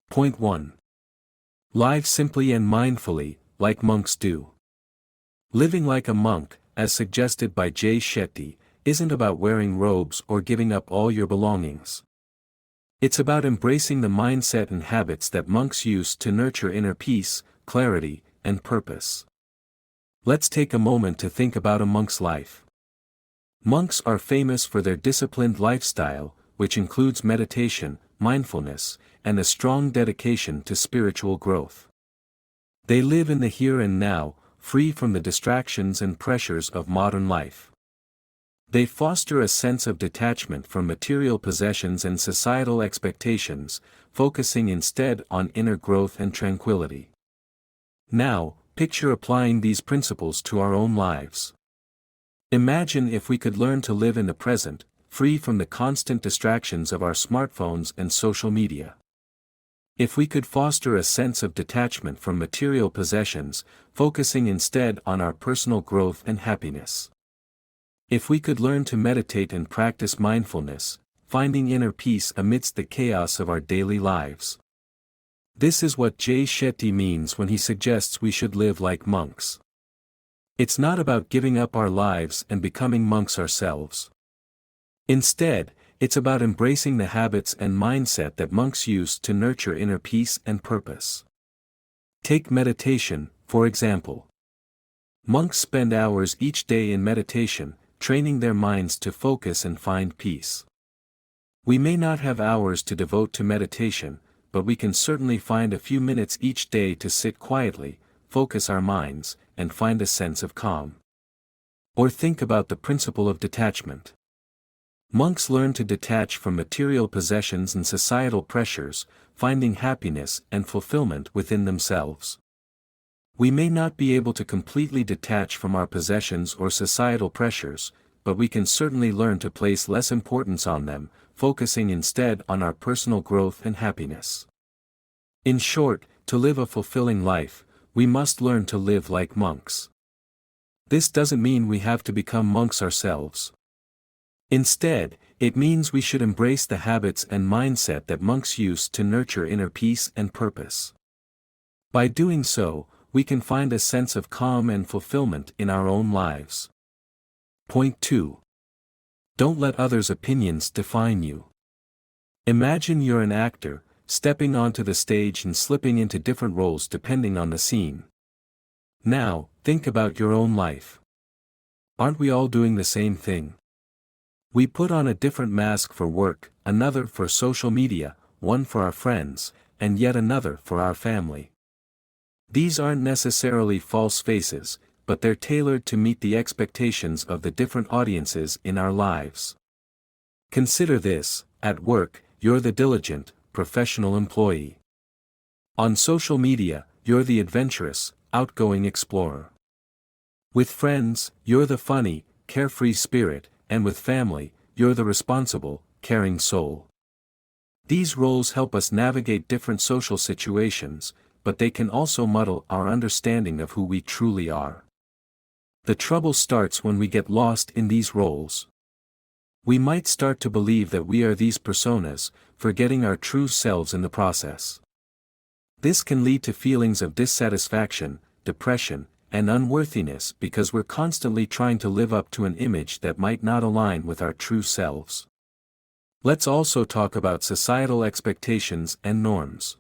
Point 1. Live simply and mindfully, like monks do. Living like a monk, as suggested by Shetty, isn't about wearing robes or giving up all your belongings. It's about embracing the mindset and habits that monks use to nurture inner peace, clarity, and purpose. Let's take a moment to think about a monk's life. Monks are famous for their disciplined lifestyle, which includes meditation, mindfulness, and a strong dedication to spiritual growth. They live in the here and now, free from the distractions and pressures of modern life. They foster a sense of detachment from material possessions and societal expectations, focusing instead on inner growth and tranquility. Now, picture applying these principles to our own lives. Imagine if we could learn to live in the present, free from the constant distractions of our smartphones and social media. If we could foster a sense of detachment from material possessions, focusing instead on our personal growth and happiness. If we could learn to meditate and practice mindfulness, finding inner peace amidst the chaos of our daily lives. This is what Shetty means when he suggests we should live like monks. It's not about giving up our lives and becoming monks ourselves. Instead, it's about embracing the habits and mindset that monks use to nurture inner peace and purpose. Take meditation, for example. Monks spend hours each day in meditation, training their minds to focus and find peace. We may not have hours to devote to meditation, but we can certainly find a few minutes each day to sit quietly, focus our minds, and find a sense of calm. Or think about the principle of detachment. Monks learn to detach from material possessions and societal pressures, finding happiness and fulfillment within themselves. We may not be able to completely detach from our possessions or societal pressures, but we can certainly learn to place less importance on them, focusing instead on our personal growth and happiness. In short, to live a fulfilling life, we must learn to live like monks. This doesn't mean we have to become monks ourselves. Instead, it means we should embrace the habits and mindset that monks use to nurture inner peace and purpose. By doing so, we can find a sense of calm and fulfillment in our own lives. Point 2. Don't let others' opinions define you. Imagine you're an actor, stepping onto the stage and slipping into different roles depending on the scene. Now, think about your own life. Aren't we all doing the same thing? We put on a different mask for work, another for social media, one for our friends, and yet another for our family. These aren't necessarily false faces, but they're tailored to meet the expectations of the different audiences in our lives. Consider this: at work, you're the diligent, professional employee. On social media, you're the adventurous, outgoing explorer. With friends, you're the funny, carefree spirit, and with family, you're the responsible, caring soul. These roles help us navigate different social situations, but they can also muddle our understanding of who we truly are. The trouble starts when we get lost in these roles. We might start to believe that we are these personas, forgetting our true selves in the process. This can lead to feelings of dissatisfaction, depression, and unworthiness because we're constantly trying to live up to an image that might not align with our true selves. Let's also talk about societal expectations and norms.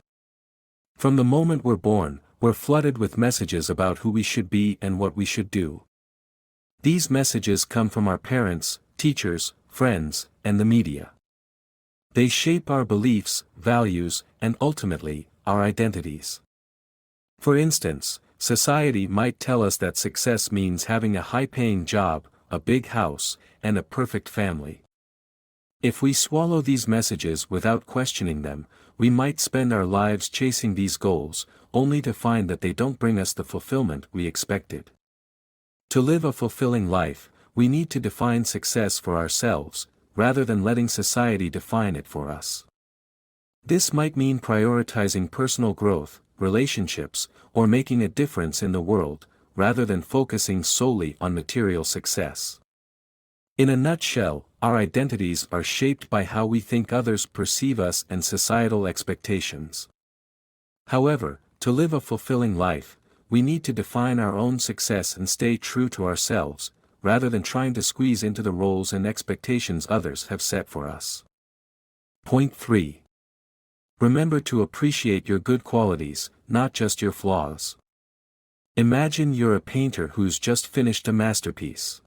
From the moment we're born, we're flooded with messages about who we should be and what we should do. These messages come from our parents, teachers, friends, and the media. They shape our beliefs, values, and ultimately, our identities. For instance, society might tell us that success means having a high-paying job, a big house, and a perfect family. If we swallow these messages without questioning them, we might spend our lives chasing these goals, only to find that they don't bring us the fulfillment we expected. To live a fulfilling life, we need to define success for ourselves, rather than letting society define it for us. This might mean prioritizing personal growth, relationships, or making a difference in the world, rather than focusing solely on material success. In a nutshell, our identities are shaped by how we think others perceive us and societal expectations. However, to live a fulfilling life, we need to define our own success and stay true to ourselves, rather than trying to squeeze into the roles and expectations others have set for us. Point 3. Remember to appreciate your good qualities, not just your flaws. Imagine you're a painter who's just finished a masterpiece.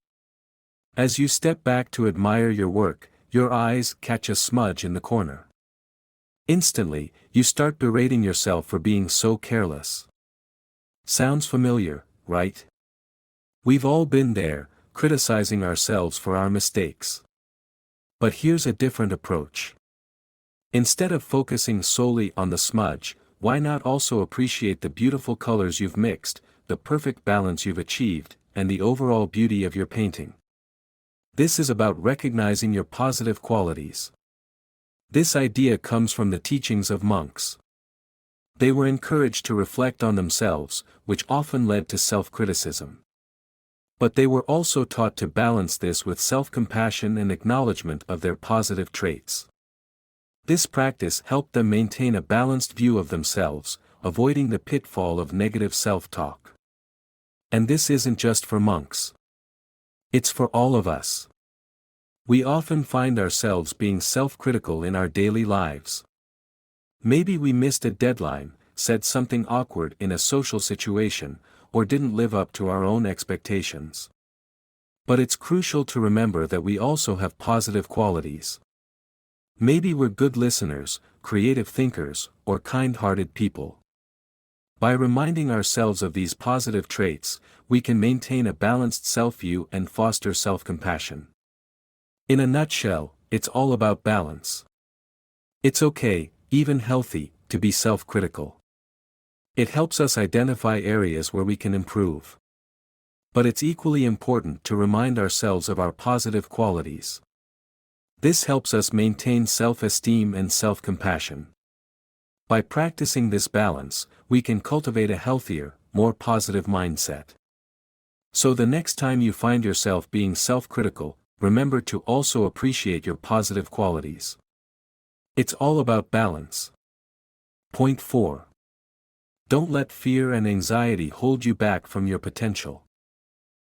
As you step back to admire your work, your eyes catch a smudge in the corner. Instantly, you start berating yourself for being so careless. Sounds familiar, right? We've all been there, criticizing ourselves for our mistakes. But here's a different approach. Instead of focusing solely on the smudge, why not also appreciate the beautiful colors you've mixed, the perfect balance you've achieved, and the overall beauty of your painting? This is about recognizing your positive qualities. This idea comes from the teachings of monks. They were encouraged to reflect on themselves, which often led to self-criticism. But they were also taught to balance this with self-compassion and acknowledgement of their positive traits. This practice helped them maintain a balanced view of themselves, avoiding the pitfall of negative self-talk. And this isn't just for monks. It's for all of us. We often find ourselves being self-critical in our daily lives. Maybe we missed a deadline, said something awkward in a social situation, or didn't live up to our own expectations. But it's crucial to remember that we also have positive qualities. Maybe we're good listeners, creative thinkers, or kind-hearted people. By reminding ourselves of these positive traits, we can maintain a balanced self-view and foster self-compassion. In a nutshell, it's all about balance. It's okay, even healthy, to be self-critical. It helps us identify areas where we can improve. But it's equally important to remind ourselves of our positive qualities. This helps us maintain self-esteem and self-compassion. By practicing this balance, we can cultivate a healthier, more positive mindset. So the next time you find yourself being self-critical, remember to also appreciate your positive qualities. It's all about balance. Point 4. Don't let fear and anxiety hold you back from your potential.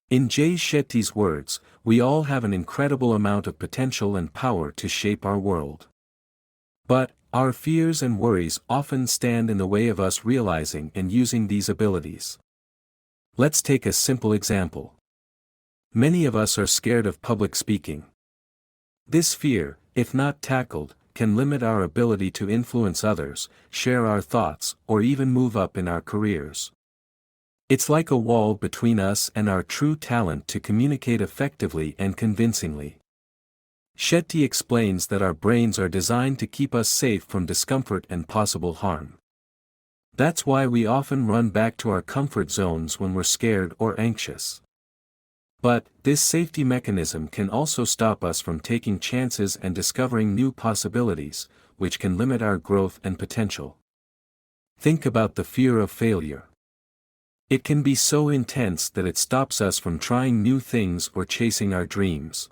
In Shetty's words, we all have an incredible amount of potential and power to shape our world. But, our fears and worries often stand in the way of us realizing and using these abilities. Let's take a simple example. Many of us are scared of public speaking. This fear, if not tackled, can limit our ability to influence others, share our thoughts, or even move up in our careers. It's like a wall between us and our true talent to communicate effectively and convincingly. Shetty explains that our brains are designed to keep us safe from discomfort and possible harm. That's why we often run back to our comfort zones when we're scared or anxious. But, this safety mechanism can also stop us from taking chances and discovering new possibilities, which can limit our growth and potential. Think about the fear of failure. It can be so intense that it stops us from trying new things or chasing our dreams.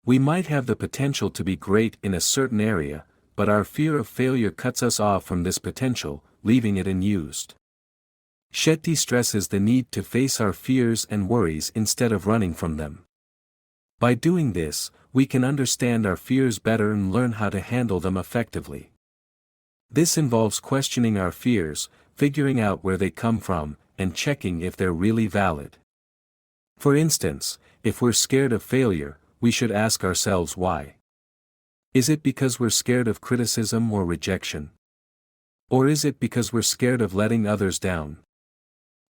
We might have the potential to be great in a certain area, but our fear of failure cuts us off from this potential, leaving it unused. Shetty stresses the need to face our fears and worries instead of running from them. By doing this, we can understand our fears better and learn how to handle them effectively. This involves questioning our fears, figuring out where they come from, and checking if they're really valid. For instance, if we're scared of failure, we should ask ourselves why. Is it because we're scared of criticism or rejection? Or is it because we're scared of letting others down?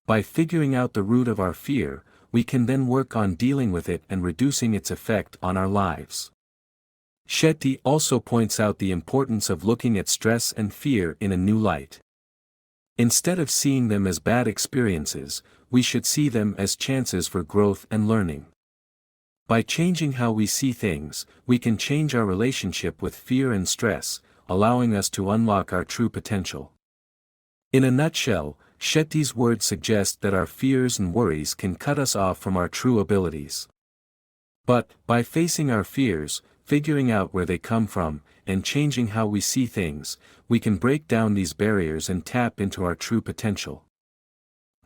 By figuring out the root of our fear, we can then work on dealing with it and reducing its effect on our lives. Shetty also points out the importance of looking at stress and fear in a new light. Instead of seeing them as bad experiences, we should see them as chances for growth and learning. By changing how we see things, we can change our relationship with fear and stress, allowing us to unlock our true potential. In a nutshell, Shetty's words suggest that our fears and worries can cut us off from our true abilities. But, by facing our fears, figuring out where they come from, and changing how we see things, we can break down these barriers and tap into our true potential.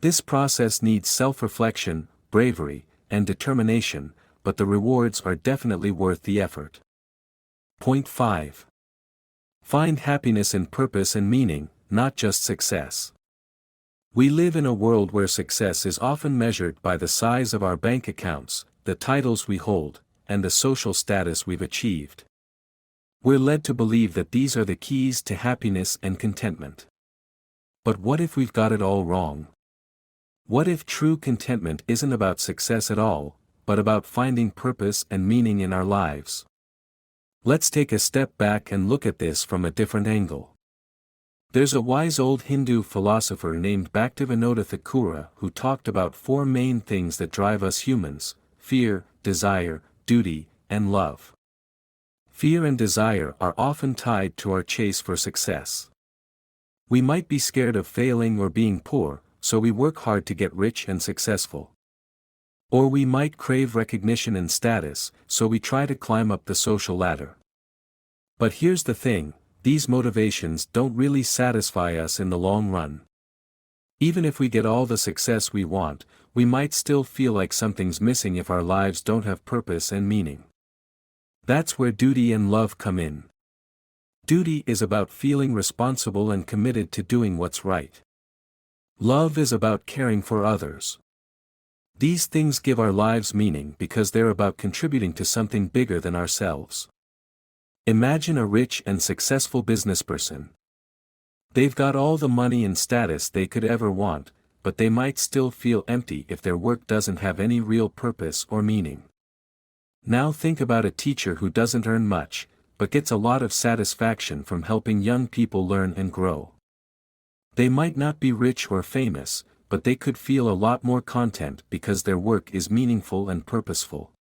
This process needs self-reflection, bravery, and determination, but the rewards are definitely worth the effort. Point 5. Find happiness in purpose and meaning, not just success. We live in a world where success is often measured by the size of our bank accounts, the titles we hold, and the social status we've achieved. We're led to believe that these are the keys to happiness and contentment. But what if we've got it all wrong? What if true contentment isn't about success at all, but about finding purpose and meaning in our lives? Let's take a step back and look at this from a different angle. There's a wise old Hindu philosopher named Bhaktivinoda Thakura who talked about 4 main things that drive us humans: fear, desire, duty, and love. Fear and desire are often tied to our chase for success. We might be scared of failing or being poor, so we work hard to get rich and successful. Or we might crave recognition and status, so we try to climb up the social ladder. But here's the thing, these motivations don't really satisfy us in the long run. Even if we get all the success we want, we might still feel like something's missing if our lives don't have purpose and meaning. That's where duty and love come in. Duty is about feeling responsible and committed to doing what's right. Love is about caring for others. These things give our lives meaning because they're about contributing to something bigger than ourselves. Imagine a rich and successful businessperson. They've got all the money and status they could ever want, but they might still feel empty if their work doesn't have any real purpose or meaning. Now think about a teacher who doesn't earn much, but gets a lot of satisfaction from helping young people learn and grow. They might not be rich or famous, but they could feel a lot more content because their work is meaningful and purposeful.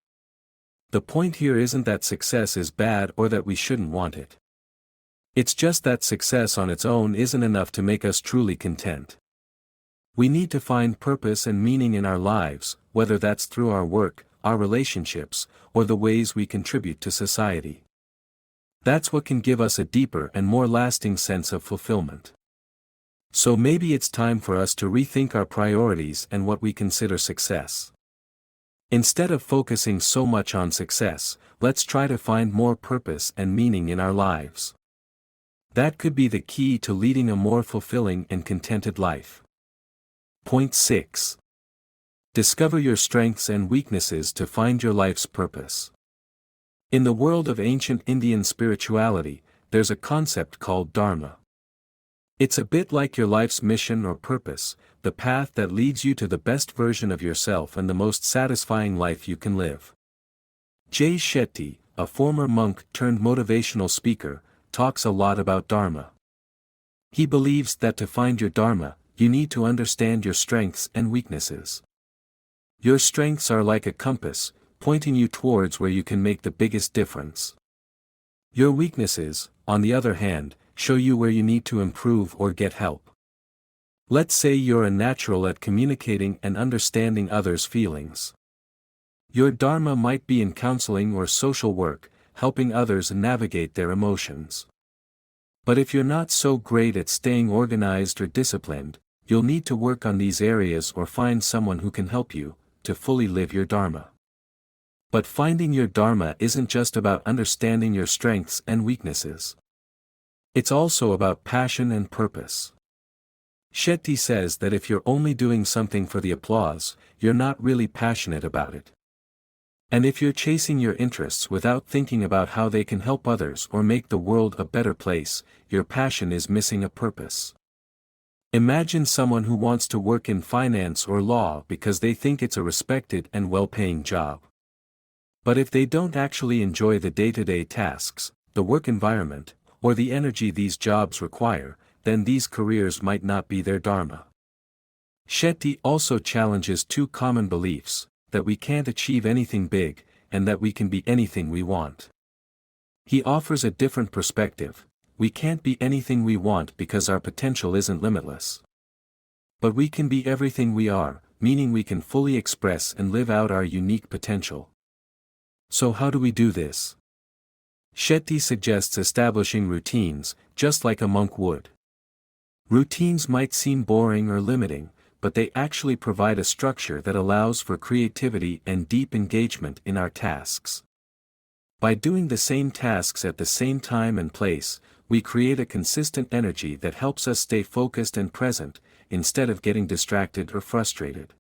The point here isn't that success is bad or that we shouldn't want it. It's just that success on its own isn't enough to make us truly content. We need to find purpose and meaning in our lives, whether that's through our work, our relationships, or the ways we contribute to society. That's what can give us a deeper and more lasting sense of fulfillment. So maybe it's time for us to rethink our priorities and what we consider success. Instead of focusing so much on success, let's try to find more purpose and meaning in our lives. That could be the key to leading a more fulfilling and contented life. Point 6. Discover your strengths and weaknesses to find your life's purpose. In the world of ancient Indian spirituality, there's a concept called Dharma. It's a bit like your life's mission or purpose, the path that leads you to the best version of yourself and the most satisfying life you can live. Shetty, a former monk turned motivational speaker, talks a lot about Dharma. He believes that to find your Dharma, you need to understand your strengths and weaknesses. Your strengths are like a compass, pointing you towards where you can make the biggest difference. Your weaknesses, on the other hand, show you where you need to improve or get help. Let's say you're a natural at communicating and understanding others' feelings. Your Dharma might be in counseling or social work, helping others navigate their emotions. But if you're not so great at staying organized or disciplined, you'll need to work on these areas or find someone who can help you to fully live your Dharma. But finding your Dharma isn't just about understanding your strengths and weaknesses. It's also about passion and purpose. Shetty says that if you're only doing something for the applause, you're not really passionate about it. And if you're chasing your interests without thinking about how they can help others or make the world a better place, your passion is missing a purpose. Imagine someone who wants to work in finance or law because they think it's a respected and well-paying job. But if they don't actually enjoy the day-to-day tasks, the work environment, or the energy these jobs require, then these careers might not be their Dharma. Shetty also challenges 2 common beliefs, that we can't achieve anything big, and that we can be anything we want. He offers a different perspective: we can't be anything we want because our potential isn't limitless. But we can be everything we are, meaning we can fully express and live out our unique potential. So how do we do this? Shetty suggests establishing routines, just like a monk would. Routines might seem boring or limiting, but they actually provide a structure that allows for creativity and deep engagement in our tasks. By doing the same tasks at the same time and place, we create a consistent energy that helps us stay focused and present, instead of getting distracted or frustrated.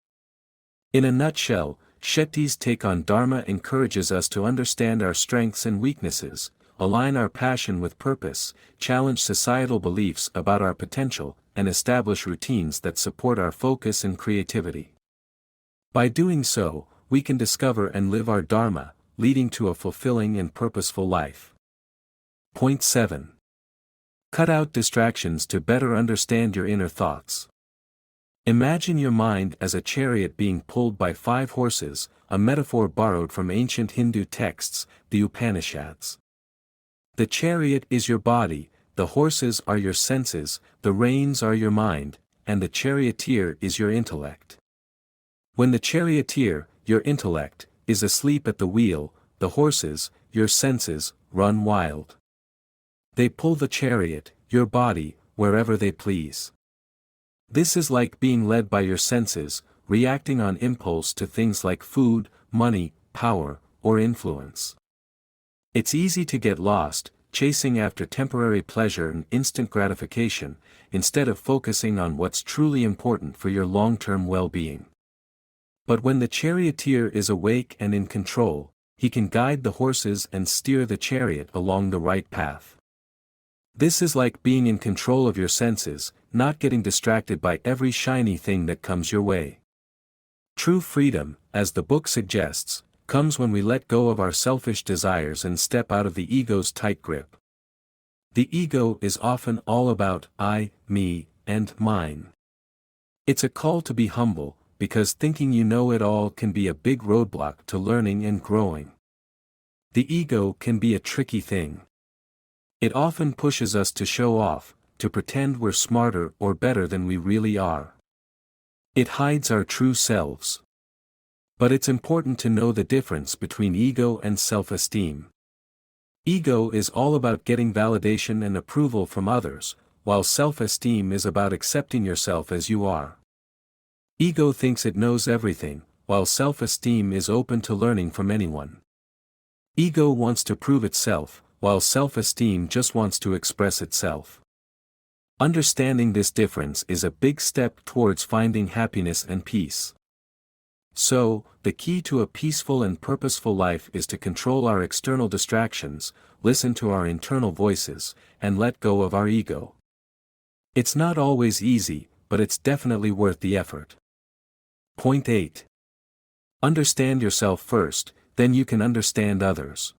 In a nutshell, Shetty's take on Dharma encourages us to understand our strengths and weaknesses, align our passion with purpose, challenge societal beliefs about our potential, and establish routines that support our focus and creativity. By doing so, we can discover and live our Dharma, leading to a fulfilling and purposeful life. Point 7. Cut out distractions to better understand your inner thoughts. Imagine your mind as a chariot being pulled by 5 horses, a metaphor borrowed from ancient Hindu texts, the Upanishads. The chariot is your body, the horses are your senses, the reins are your mind, and the charioteer is your intellect. When the charioteer, your intellect, is asleep at the wheel, the horses, your senses, run wild. They pull the chariot, your body, wherever they please. This is like being led by your senses, reacting on impulse to things like food, money, power, or influence. It's easy to get lost, chasing after temporary pleasure and instant gratification, instead of focusing on what's truly important for your long-term well-being. But when the charioteer is awake and in control, he can guide the horses and steer the chariot along the right path. This is like being in control of your senses, not getting distracted by every shiny thing that comes your way. True freedom, as the book suggests, comes when we let go of our selfish desires and step out of the ego's tight grip. The ego is often all about I, me, and mine. It's a call to be humble, because thinking you know it all can be a big roadblock to learning and growing. The ego can be a tricky thing. It often pushes us to show off, to pretend we're smarter or better than we really are. It hides our true selves. But it's important to know the difference between ego and self-esteem. Ego is all about getting validation and approval from others, while self-esteem is about accepting yourself as you are. Ego thinks it knows everything, while self-esteem is open to learning from anyone. Ego wants to prove itself, while self-esteem just wants to express itself. Understanding this difference is a big step towards finding happiness and peace. So, the key to a peaceful and purposeful life is to control our external distractions, listen to our internal voices, and let go of our ego. It's not always easy, but it's definitely worth the effort. Point 8. Understand yourself first, then you can understand others.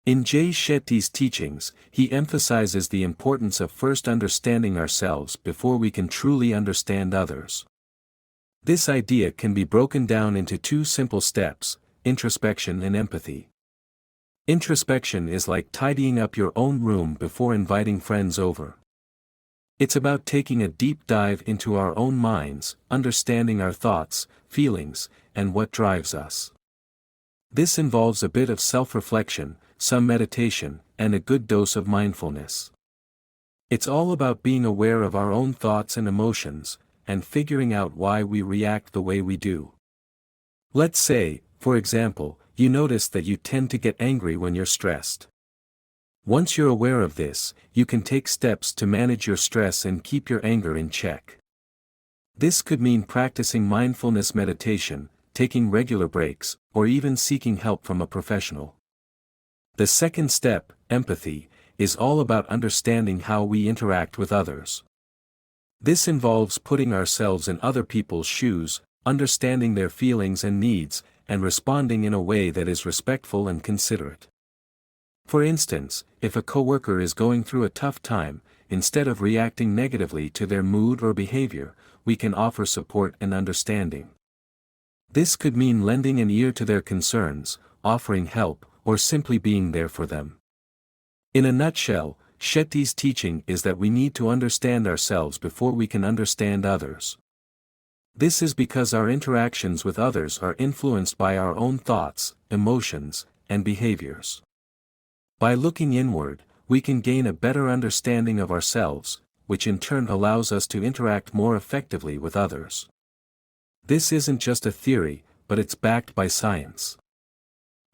In Shetty's teachings, he emphasizes the importance of first understanding ourselves before we can truly understand others. This idea can be broken down into 2 simple steps, introspection and empathy. Introspection is like tidying up your own room before inviting friends over. It's about taking a deep dive into our own minds, understanding our thoughts, feelings, and what drives us. This involves a bit of self-reflection, some meditation, and a good dose of mindfulness. It's all about being aware of our own thoughts and emotions, and figuring out why we react the way we do. Let's say, for example, you notice that you tend to get angry when you're stressed. Once you're aware of this, you can take steps to manage your stress and keep your anger in check. This could mean practicing mindfulness meditation, taking regular breaks, or even seeking help from a professional. The second step, empathy, is all about understanding how we interact with others. This involves putting ourselves in other people's shoes, understanding their feelings and needs, and responding in a way that is respectful and considerate. For instance, if a coworker is going through a tough time, instead of reacting negatively to their mood or behavior, we can offer support and understanding. This could mean lending an ear to their concerns, offering help, or simply being there for them. In a nutshell, Shetty's teaching is that we need to understand ourselves before we can understand others. This is because our interactions with others are influenced by our own thoughts, emotions, and behaviors. By looking inward, we can gain a better understanding of ourselves, which in turn allows us to interact more effectively with others. This isn't just a theory, but it's backed by science.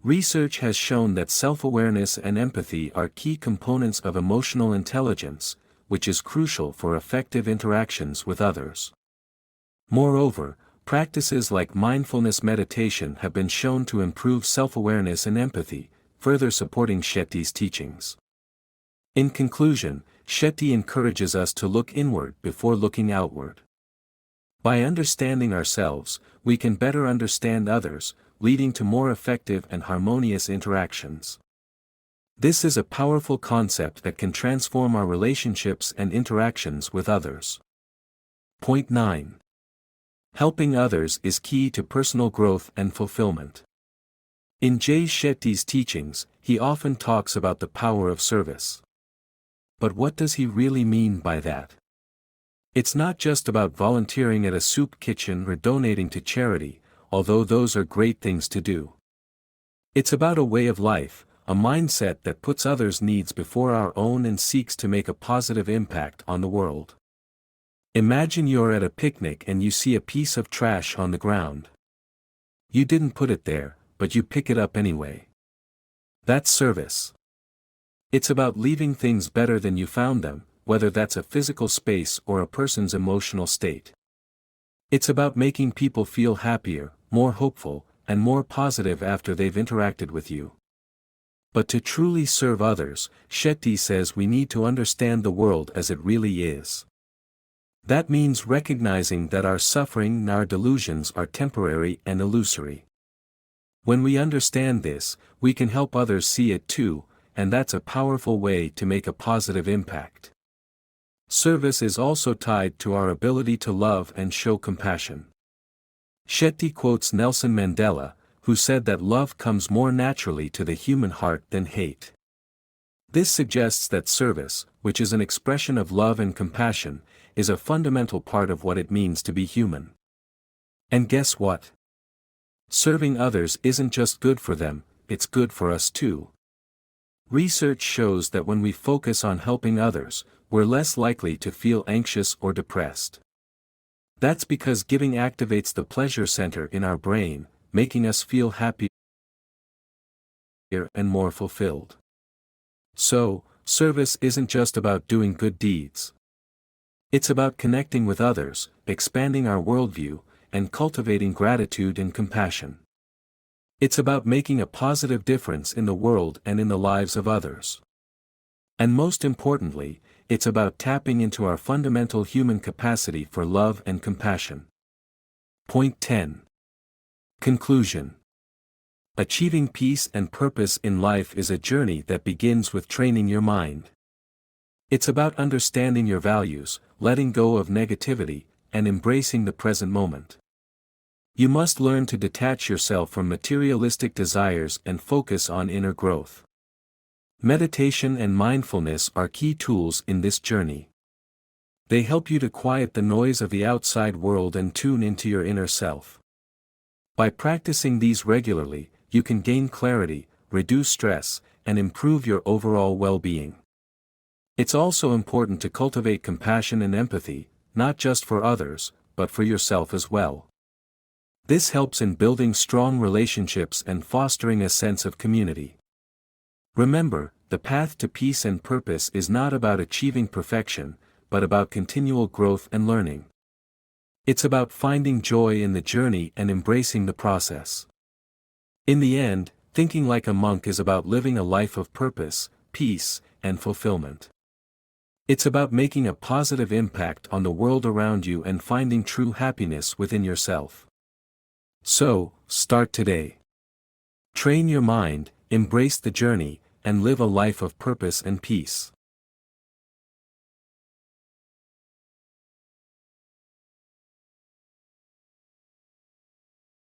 Research has shown that self-awareness and empathy are key components of emotional intelligence, which is crucial for effective interactions with others. Moreover, practices like mindfulness meditation have been shown to improve self-awareness and empathy, further supporting Shetty's teachings. In conclusion, Shetty encourages us to look inward before looking outward. By understanding ourselves, we can better understand others, leading to more effective and harmonious interactions. This is a powerful concept that can transform our relationships and interactions with others. Point 9. Helping others is key to personal growth and fulfillment. In Shetty's teachings, he often talks about the power of service. But what does he really mean by that? It's not just about volunteering at a soup kitchen or donating to charity, although those are great things to do. It's about a way of life, a mindset that puts others' needs before our own and seeks to make a positive impact on the world. Imagine you're at a picnic and you see a piece of trash on the ground. You didn't put it there, but you pick it up anyway. That's service. It's about leaving things better than you found them, whether that's a physical space or a person's emotional state. It's about making people feel happier, more hopeful, and more positive after they've interacted with you. But to truly serve others, Shetty says we need to understand the world as it really is. That means recognizing that our suffering and our delusions are temporary and illusory. When we understand this, we can help others see it too, and that's a powerful way to make a positive impact. Service is also tied to our ability to love and show compassion. Shetty quotes Nelson Mandela, who said that love comes more naturally to the human heart than hate. This suggests that service, which is an expression of love and compassion, is a fundamental part of what it means to be human. And guess what? Serving others isn't just good for them, it's good for us too. Research shows that when we focus on helping others, we're less likely to feel anxious or depressed. That's because giving activates the pleasure center in our brain, making us feel happier and more fulfilled. So, service isn't just about doing good deeds. It's about connecting with others, expanding our worldview, and cultivating gratitude and compassion. It's about making a positive difference in the world and in the lives of others. And most importantly, it's about tapping into our fundamental human capacity for love and compassion. Point 10. Conclusion. Achieving peace and purpose in life is a journey that begins with training your mind. It's about understanding your values, letting go of negativity, and embracing the present moment. You must learn to detach yourself from materialistic desires and focus on inner growth. Meditation and mindfulness are key tools in this journey. They help you to quiet the noise of the outside world and tune into your inner self. By practicing these regularly, you can gain clarity, reduce stress, and improve your overall well-being. It's also important to cultivate compassion and empathy, not just for others, but for yourself as well. This helps in building strong relationships and fostering a sense of community. Remember, the path to peace and purpose is not about achieving perfection, but about continual growth and learning. It's about finding joy in the journey and embracing the process. In the end, thinking like a monk is about living a life of purpose, peace, and fulfillment. It's about making a positive impact on the world around you and finding true happiness within yourself. So, start today. Train your mind, embrace the journey, and live a life of purpose and peace.